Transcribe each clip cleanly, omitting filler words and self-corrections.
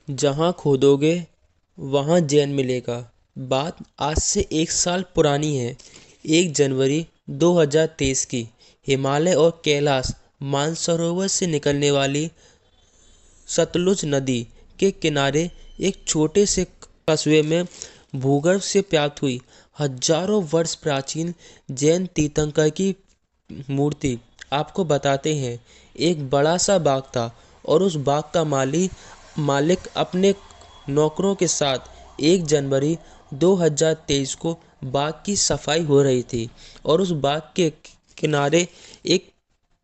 जहाँ खोदोगे वहाँ जैन मिलेगा। बात आज से 1 साल पुरानी है। 1 जनवरी 2023 की। हिमालय और कैलाश मानसरोवर से निकलने वाली सतलुज नदी के किनारे एक छोटे से कस्बे में भूगर्भ से प्राप्त हुई हजारों वर्ष प्राचीन जैन तीर्थंकर की मूर्ति आपको बताते हैं। एक बड़ा सा बाग था और उस बाग का मालिक अपने नौकरों के साथ 1 जनवरी 2023 को बाग की सफाई हो रही थी और उस बाग के किनारे एक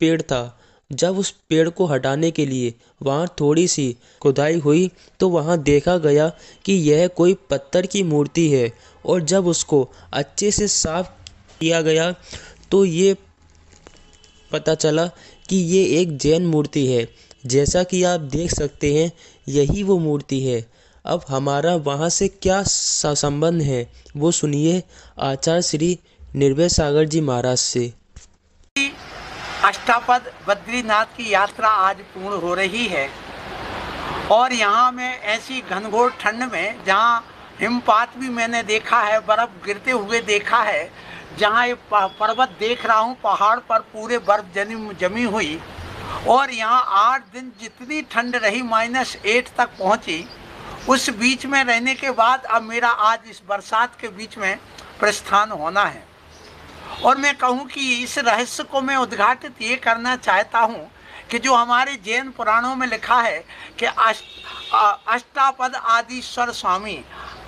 पेड़ था। जब उस पेड़ को हटाने के लिए वहाँ थोड़ी सी खुदाई हुई तो वहाँ देखा गया कि यह कोई पत्थर की मूर्ति है और जब उसको अच्छे से साफ किया गया तो ये पता चला कि ये एक जैन मूर्ति है। जैसा कि आप देख सकते हैं यही वो मूर्ति है। अब हमारा वहाँ से क्या संबंध है वो सुनिए आचार्य श्री निर्भय सागर जी महाराज से। अष्टापद बद्रीनाथ की यात्रा आज पूर्ण हो रही है और यहाँ में ऐसी घनघोर ठंड में जहाँ हिमपात भी मैंने देखा है, बर्फ गिरते हुए देखा है, जहाँ ये पर्वत देख रहा हूँ पहाड़ पर पूरे बर्फ जमी हुई और यहाँ 8 दिन जितनी ठंड रही -8 तक पहुँची। उस बीच में रहने के बाद अब मेरा आज इस बरसात के बीच में प्रस्थान होना है और मैं कहूँ कि इस रहस्य को मैं उद्घाटित ये करना चाहता हूँ कि जो हमारे जैन पुराणों में लिखा है कि अष्टापद आदिश्वर स्वामी,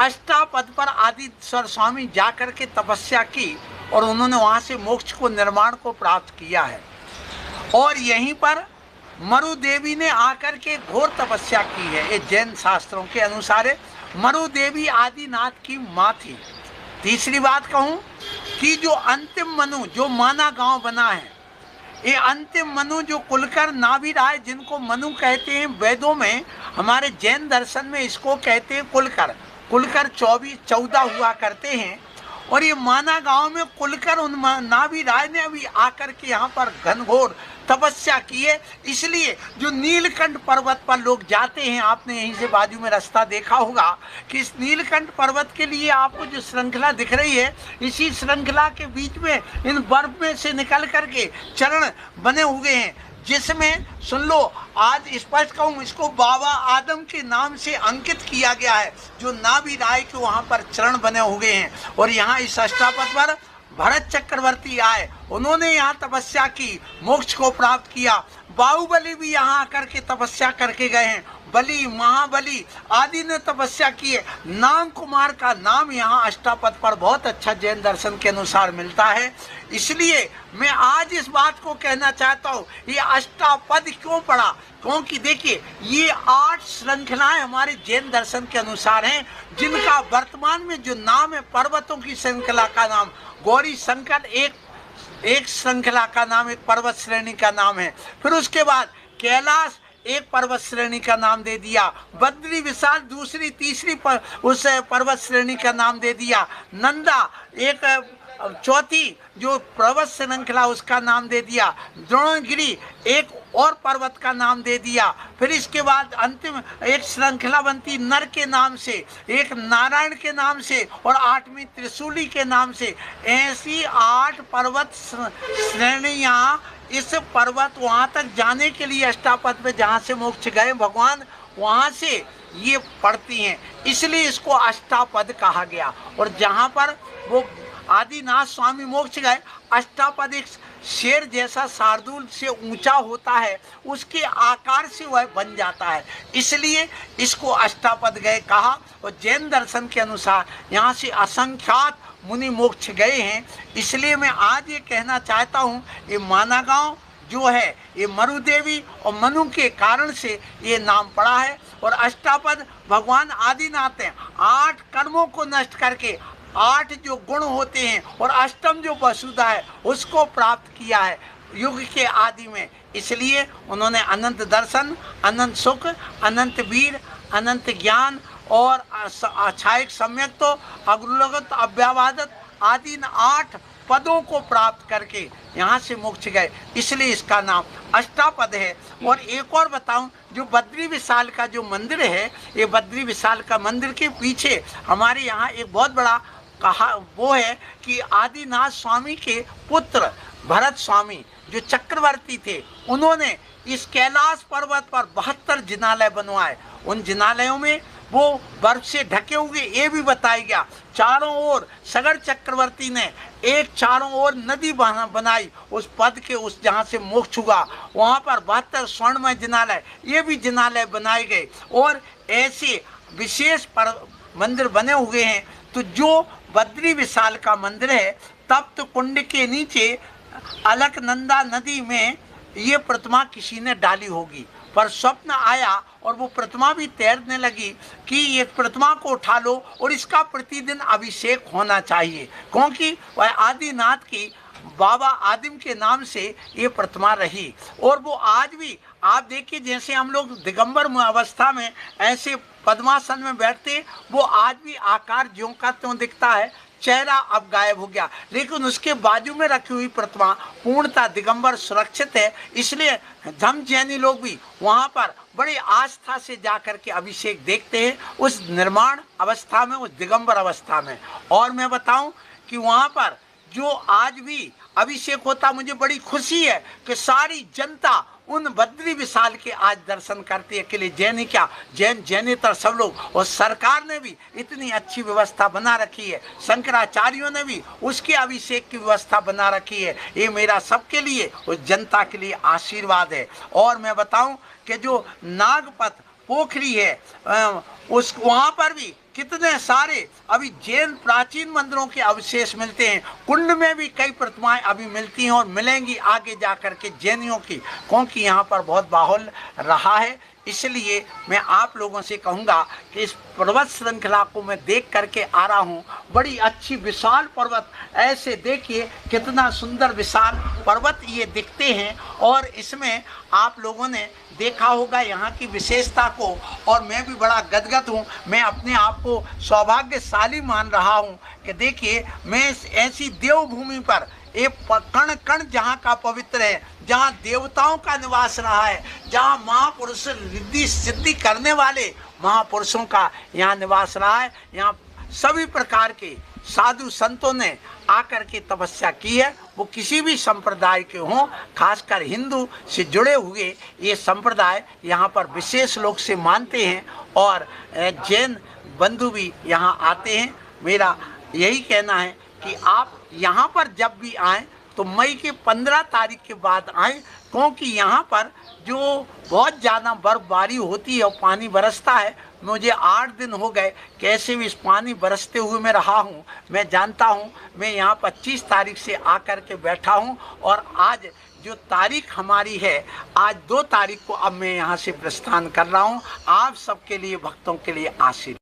अष्टापद पर आदिश्वर स्वामी जाकर के तपस्या की और उन्होंने वहाँ से मोक्ष को निर्माण को प्राप्त किया है। और यहीं पर मरु देवी ने आकर के घोर तपस्या की है। ये जैन शास्त्रों के अनुसार मरु देवी आदिनाथ की माँ थी। तीसरी बात कहूँ कि जो अंतिम मनु जो माना गांव बना है, ये अंतिम मनु जो कुलकर नाभिराय जिनको मनु कहते हैं, वेदों में हमारे जैन दर्शन में इसको कहते हैं कुलकर। कुलकर 14 हुआ करते हैं और ये माना गांव में कुलकर उन नाभिराय ने अभी आकर के यहाँ पर घनघोर तपस्या की है। इसलिए जो नीलकंठ पर्वत पर लोग जाते हैं, आपने यहीं से बाजू में रास्ता देखा होगा कि इस नीलकंठ पर्वत के लिए आपको जो श्रृंखला दिख रही है, इसी श्रृंखला के बीच में इन बर्फ में से निकल करके चरण बने हुए हैं, जिसमें सुन लो आज स्पष्ट कहूँ इसको बाबा आदम के नाम से अंकित किया गया है। जो नाभिराय के वहाँ पर चरण बने हुए हैं और यहाँ इस अष्टापद पर भरत चक्रवर्ती आए, उन्होंने यहाँ तपस्या की, मोक्ष को प्राप्त किया। बाहुबली भी यहाँ आकर के तपस्या करके गए हैं। बलि, महाबली आदि ने तपस्या की है। नाग कुमार का नाम यहाँ अष्टापद पर बहुत अच्छा जैन दर्शन के अनुसार मिलता है। इसलिए मैं आज इस बात को कहना चाहता हूँ, ये अष्टापद क्यों पड़ा? क्योंकि देखिए ये 8 श्रृंखलाएं हमारे जैन दर्शन के अनुसार हैं, जिनका वर्तमान में जो नाम है, पर्वतों की श्रृंखला का नाम गौरी शंकर एक श्रृंखला का नाम, एक पर्वत श्रेणी का नाम है। फिर उसके बाद कैलाश एक पर्वत श्रेणी का नाम दे दिया, बद्री विशाल दूसरी तीसरी उस पर्वत श्रेणी का नाम दे दिया, नंदा एक चौथी जो पर्वत श्रृंखला उसका नाम दे दिया, द्रोणगिरी एक और पर्वत का नाम दे दिया। फिर इसके बाद अंतिम एक श्रृंखला बनती नर के नाम से, एक नारायण के नाम से और 8वीं त्रिशूली के नाम से। ऐसी 8 पर्वत श्रेणियाँ इस पर्वत वहाँ तक जाने के लिए अष्टापद पे जहाँ से मोक्ष गए भगवान, वहाँ से ये पड़ती हैं, इसलिए इसको अष्टापद कहा गया। और जहाँ पर वो आदिनाथ स्वामी मोक्ष गए, अष्टापद एक शेर जैसा शार्दूल से ऊंचा होता है, उसके आकार से वह बन जाता है, इसलिए इसको अष्टापद गए कहा। और जैन दर्शन के अनुसार यहाँ से असंख्यात मुनि मोक्ष गए हैं। इसलिए मैं आज ये कहना चाहता हूँ, ये माना गांव जो है ये मरु देवी और मनु के कारण से ये नाम पड़ा है। और अष्टापद भगवान आदिनाथ हैं, 8 कर्मों को नष्ट करके 8 जो गुण होते हैं और अष्टम जो वसुधा है उसको प्राप्त किया है युग के आदि में। इसलिए उन्होंने अनंत दर्शन, अनंत सुख, अनंत वीर, अनंत ज्ञान और अक्षायक सम्यक तो अग्रुलगत अव्यावादत आदि 8 पदों को प्राप्त करके यहाँ से मोक्ष गए, इसलिए इसका नाम अष्टापद है। और एक और बताऊं, जो बद्री विशाल का जो मंदिर है, ये बद्री विशाल का मंदिर के पीछे हमारे यहाँ एक बहुत बड़ा कहा वो है कि आदिनाथ स्वामी के पुत्र भरत स्वामी जो चक्रवर्ती थे, उन्होंने इस कैलाश पर्वत पर 72 जिनालय बनवाए। उन जिनालयों में वो बर्फ से ढके हुए, ये भी बताया गया, चारों ओर सगर चक्रवर्ती ने एक चारों ओर नदी बनाई उस पद के, उस जहाँ से मोक्ष हुआ वहाँ पर 72 स्वर्णमय जिनालय, ये भी जिनालय बनाए गए। और ऐसे विशेष मंदिर बने हुए हैं। तो जो बद्री विशाल का मंदिर है, तप्त कुंड के नीचे अलकनंदा नदी में ये प्रतिमा किसी ने डाली होगी, पर स्वप्न आया और वो प्रतिमा भी तैरने लगी कि ये प्रतिमा को उठा लो और इसका प्रतिदिन अभिषेक होना चाहिए, क्योंकि वह आदिनाथ की बाबा आदिम के नाम से ये प्रतिमा रही। और वो आज भी आप देखिए, जैसे हम लोग दिगंबर अवस्था में ऐसे पद्मासन में बैठते, वो आज भी आकार ज्यों का त्यों दिखता है, चेहरा अब गायब हो गया, लेकिन उसके बाजू में रखी हुई प्रतिमा पूर्णतः दिगंबर सुरक्षित है। इसलिए धम जैनी लोग भी वहाँ पर बड़ी आस्था से जाकर के अभिषेक देखते हैं, उस निर्माण अवस्था में, उस दिगंबर अवस्था में। और मैं बताऊं कि वहाँ पर जो आज भी अभिषेक होता, मुझे बड़ी खुशी है कि सारी जनता उन बद्री विशाल के आज दर्शन करती है। अकेले जैन ही क्या, जैनेतर सब लोग, और सरकार ने भी इतनी अच्छी व्यवस्था बना रखी है, शंकराचार्यों ने भी उसके अभिषेक की व्यवस्था बना रखी है। ये मेरा सबके लिए, उस जनता के लिए आशीर्वाद है। और मैं बताऊं कि जो नागपथ पोखरी है, उस वहाँ पर भी कितने सारे अभी जैन प्राचीन मंदिरों के अवशेष मिलते हैं। कुंड में भी कई प्रतिमाएं अभी मिलती हैं और मिलेंगी आगे जा कर के जैनियों की, क्योंकि यहाँ पर बहुत बाहुल रहा है। इसलिए मैं आप लोगों से कहूँगा कि इस पर्वत श्रृंखला को मैं देख करके आ रहा हूँ, बड़ी अच्छी विशाल पर्वत, ऐसे देखिए कितना सुंदर विशाल पर्वत ये दिखते हैं। और इसमें आप लोगों ने देखा होगा यहाँ की विशेषता को, और मैं भी बड़ा गदगद हूँ। मैं अपने आप को सौभाग्यशाली मान रहा हूँ कि देखिए, मैं ऐसी देवभूमि पर एक कण कण जहाँ का पवित्र है, जहाँ देवताओं का निवास रहा है, जहाँ महापुरुष रिद्धि सिद्धि करने वाले महापुरुषों का यहाँ निवास रहा है, यहाँ सभी प्रकार के साधु संतों ने आकर के तपस्या की है। वो किसी भी संप्रदाय के हों, खासकर हिंदू से जुड़े हुए ये संप्रदाय यहाँ पर विशेष लोग से मानते हैं, और जैन बंधु भी यहाँ आते हैं। मेरा यही कहना है कि आप यहाँ पर जब भी आएँ तो मई के 15 तारीख के बाद आएँ, क्योंकि यहाँ पर जो बहुत ज़्यादा बर्फबारी होती है और पानी बरसता है। मुझे 8 दिन हो गए कैसे भी इस पानी बरसते हुए मैं रहा हूँ। मैं जानता हूँ, मैं यहाँ 25 तारीख से आकर के बैठा हूँ, और आज जो तारीख हमारी है, आज 2 तारीख को अब मैं यहाँ से प्रस्थान कर रहा हूँ। आप सबके लिए, भक्तों के लिए आशीर्वाद।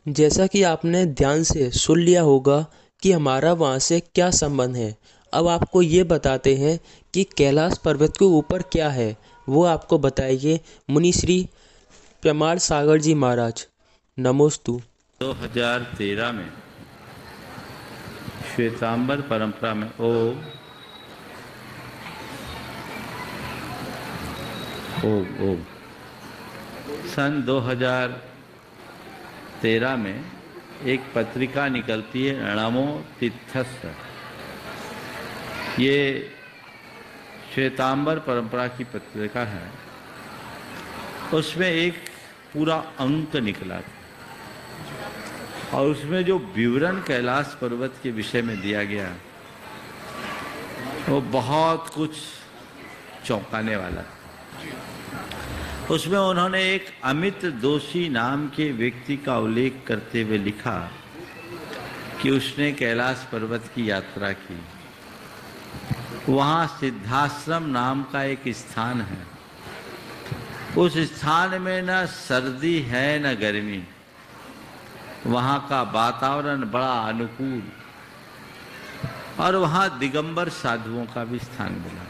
जैसा कि आपने ध्यान से सुन लिया होगा कि हमारा वहाँ से क्या संबंध है, अब आपको ये बताते हैं कि कैलाश पर्वत के ऊपर क्या है, वो आपको बताइए मुनि श्री प्रमाण सागर जी महाराज। नमोस्तु। 2013 में श्वेतांबर परंपरा में ओम सन 2013 में एक पत्रिका निकलती है नमो तीर्थस्थ। ये श्वेतांबर परंपरा की पत्रिका है। उसमें एक पूरा अंक निकला था, और उसमें जो विवरण कैलाश पर्वत के विषय में दिया गया वो बहुत कुछ चौंकाने वाला था। उसमें उन्होंने एक अमित दोषी नाम के व्यक्ति का उल्लेख करते हुए लिखा कि उसने कैलाश पर्वत की यात्रा की। वहाँ सिद्धाश्रम नाम का एक स्थान है। उस स्थान में न सर्दी है न गर्मी, वहाँ का वातावरण बड़ा अनुकूल, और वहाँ दिगंबर साधुओं का भी स्थान मिला।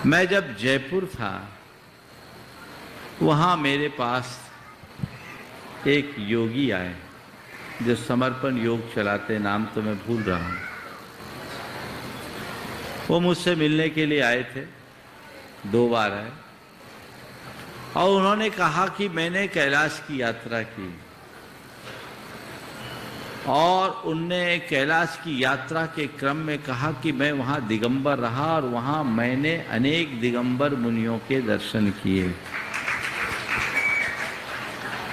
मैं जब जयपुर था, वहाँ मेरे पास एक योगी आए जो समर्पण योग चलाते, नाम तो मैं भूल रहा हूँ, वो मुझसे मिलने के लिए आए थे, 2 बार आए, और उन्होंने कहा कि मैंने कैलाश की यात्रा की, और उनने कैलाश की यात्रा के क्रम में कहा कि मैं वहाँ दिगंबर रहा और वहाँ मैंने अनेक दिगंबर मुनियों के दर्शन किए।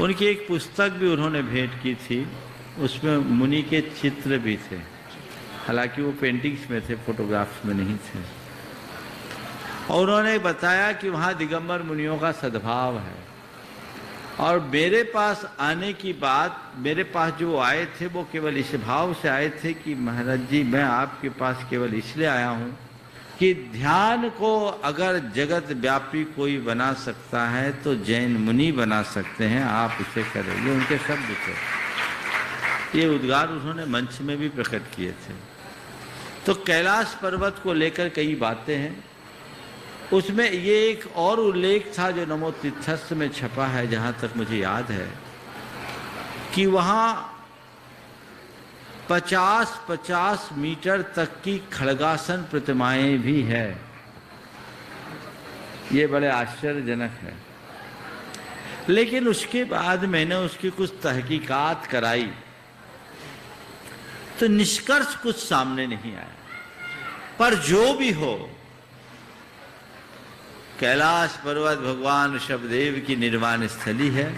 उनकी एक पुस्तक भी उन्होंने भेंट की थी, उसमें मुनि के चित्र भी थे, हालांकि वो पेंटिंग्स में थे, फोटोग्राफ्स में नहीं थे। और उन्होंने बताया कि वहाँ दिगंबर मुनियों का सद्भाव है। और मेरे पास आने की बात, मेरे पास जो आए थे वो केवल इस भाव से आए थे कि महाराज जी, मैं आपके पास केवल इसलिए आया हूँ कि ध्यान को अगर जगत व्यापी कोई बना सकता है तो जैन मुनि बना सकते हैं, आप इसे करें। ये उनके शब्द थे, ये उद्गार उन्होंने मंच में भी प्रकट किए थे। तो कैलाश पर्वत को लेकर कई बातें हैं, उसमें ये एक और उल्लेख था जो नमो तीर्थस्थ में छपा है, जहाँ तक मुझे याद है, कि वहाँ 50-50 मीटर तक की खड़गासन प्रतिमाएं भी है। ये बड़े आश्चर्यजनक है। लेकिन उसके बाद मैंने उसकी कुछ तहकीकात कराई तो निष्कर्ष कुछ सामने नहीं आया। पर जो भी हो, कैलाश पर्वत भगवान ऋषभदेव की निर्वाण स्थली है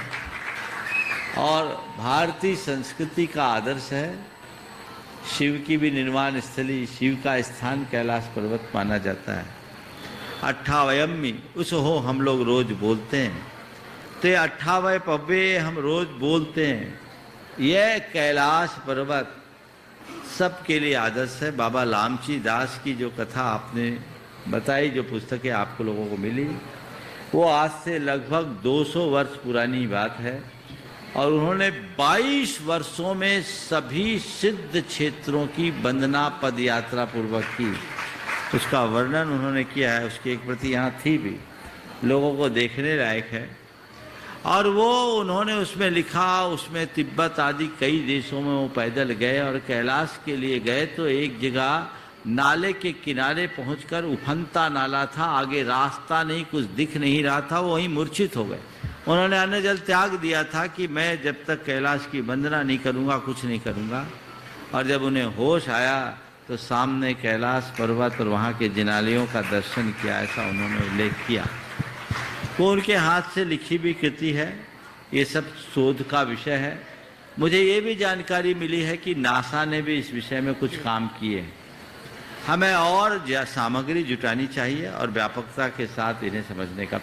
और भारतीय संस्कृति का आदर्श है। शिव की भी निर्वाण स्थली, शिव का स्थान कैलाश पर्वत माना जाता है। अट्ठावयम्मी उस हो हम लोग रोज बोलते हैं, तो ये 58वें पव्वे हम रोज बोलते हैं। यह कैलाश पर्वत सबके लिए आदर्श है। बाबा लामची दास की जो कथा आपने बताई, जो पुस्तकें आपको लोगों को मिली, वो आज से लगभग 200 वर्ष पुरानी बात है। और उन्होंने 22 वर्षों में सभी सिद्ध क्षेत्रों की वंदना पद यात्रा पूर्वक की। उसका वर्णन उन्होंने किया है, उसकी एक प्रति यहाँ थी भी, लोगों को देखने लायक है। और वो उन्होंने उसमें लिखा, उसमें तिब्बत आदि कई देशों में वो पैदल गए और कैलाश के लिए गए तो एक जगह नाले के किनारे पहुंचकर, उफनता नाला था, आगे रास्ता नहीं, कुछ दिख नहीं रहा था, वो वहीं मूर्छित हो गए। उन्होंने अन्न जल त्याग दिया था कि मैं जब तक कैलाश की वंदना नहीं करूंगा कुछ नहीं करूंगा। और जब उन्हें होश आया तो सामने कैलाश पर्वत और वहाँ के जिनालयों का दर्शन किया, ऐसा उन्होंने उल्लेख किया। वो उनके हाथ से लिखी भी कृति है। ये सब शोध का विषय है। मुझे ये भी जानकारी मिली है कि नासा ने भी इस विषय में कुछ काम किए। हमें और सामग्री जुटानी चाहिए और व्यापकता के साथ इन्हें समझने का